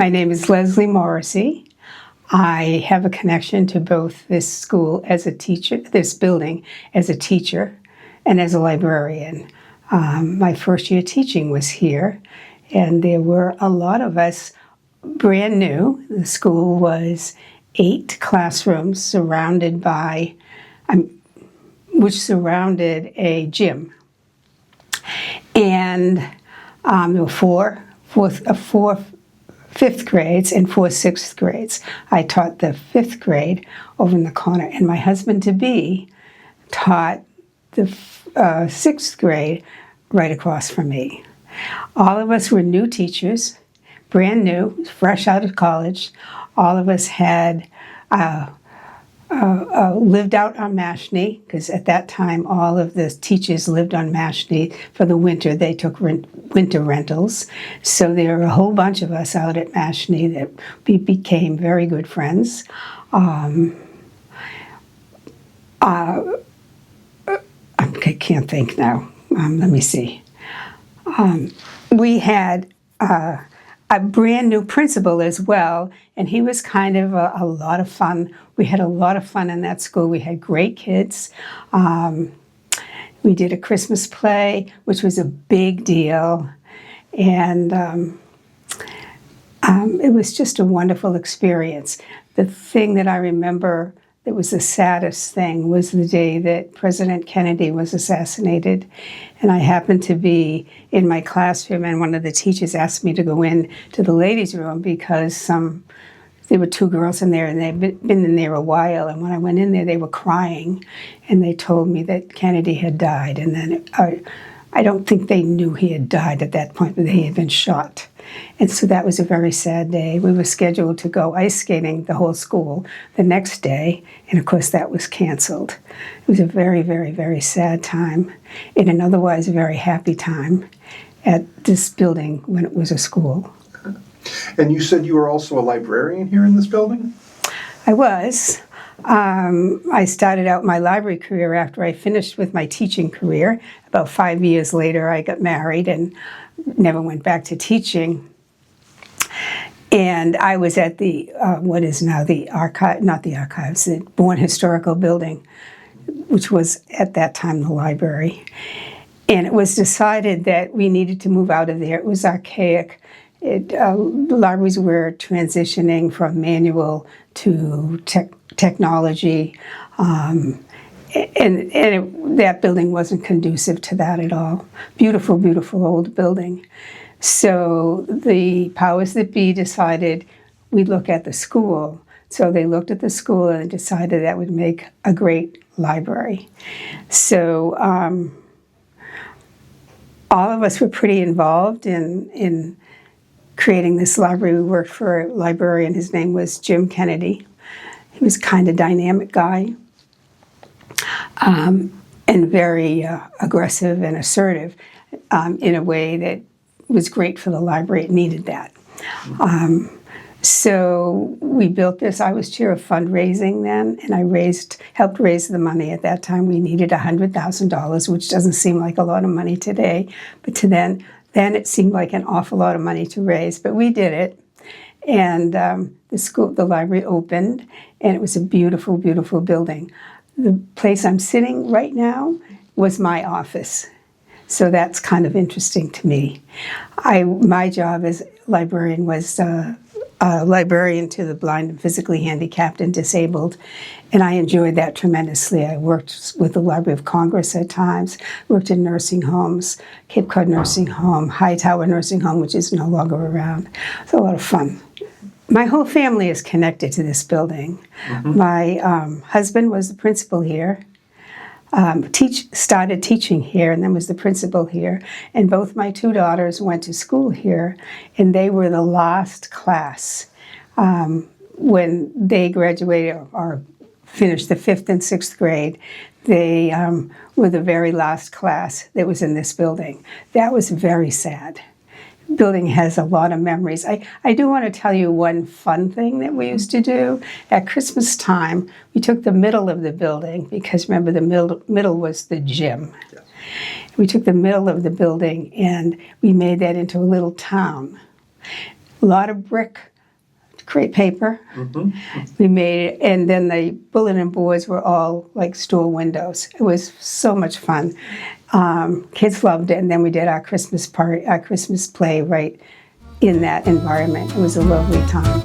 My name is Leslie Morrissey. I have a connection to both this school as a teacher, this building as a teacher, and as a librarian. My first year teaching was here, and there were a lot of us brand new. The school was 8 classrooms surrounded by, which surrounded a gym. And there were four fifth grades and 4 sixth grades. I taught the 5th grade over in the corner, and my husband-to-be taught the 6th grade right across from me. All of us were new teachers, brand new, fresh out of college. All of us had lived out on Mashney, because at that time all of the teachers lived on Mashney for the winter. They took winter rentals. So there were a whole bunch of us out at Mashney that we became very good friends. I can't think now. Let me see. We had a brand new principal as well, and he was kind of a lot of fun. We had a lot of fun in that school. We had great kids. We did a Christmas play, which was a big deal, and it was just a wonderful experience. The thing that I remember that was the saddest thing was the day that President Kennedy was assassinated. And I happened to be in my classroom, and one of the teachers asked me to go in to the ladies' room because there were 2 girls in there, and they'd been in there a while. And when I went in there, they were crying, and they told me that Kennedy had died. And then I don't think they knew he had died at that point, but he had been shot. And so that was a very sad day. We were scheduled to go ice skating, the whole school, the next day, and of course that was canceled. It was a very, very, very sad time, and an otherwise very happy time at this building when it was a school. And you said you were also a librarian here in this building? I was. I started out my library career after I finished with my teaching career. About 5 years later, I got married and never went back to teaching. And I was at the, what is now the archive, not the archives, the Bourne Historical Building, which was at that time the library. And it was decided that we needed to move out of there. It was archaic. The libraries were transitioning from manual to technology, and that building wasn't conducive to that at all. Beautiful, beautiful old building. So the powers that be decided we'd look at the school. So they looked at the school and decided that would make a great library. So all of us were pretty involved in creating this library. We worked for a librarian. His name was Jim Kennedy. He was kind of dynamic guy, and very aggressive and assertive in a way that was great for the library. It needed that. So we built this. I was chair of fundraising then, and I helped raise the money. At that time, we needed $100,000, which doesn't seem like a lot of money today, but to then it seemed like an awful lot of money to raise. But we did it, and the library opened, and it was a beautiful, beautiful building. The place I'm sitting right now was my office. So that's kind of interesting to me. My job as librarian was a librarian to the blind and physically handicapped and disabled, and I enjoyed that tremendously. I worked with the Library of Congress at times, worked in nursing homes, Cape Cod Nursing Home, Hightower Nursing Home, which is no longer around. It's a lot of fun. My whole family is connected to this building. Mm-hmm. My husband was the principal here. Started teaching here and then was the principal here. And both my 2 daughters went to school here, and they were the last class. When they graduated or finished the 5th and 6th grade, they were the very last class that was in this building. That was very sad. Building has a lot of memories. I do want to tell you one fun thing that we used to do. At Christmas time, we took the middle of the building, because remember the middle was the gym. Yes. We took the middle of the building and we made that into a little town. A lot of brick crepe paper. We made, and then the bulletin boards were all like store windows. It was so much fun. Kids loved it, and then we did our Christmas party, our Christmas play right in that environment. It was a lovely time.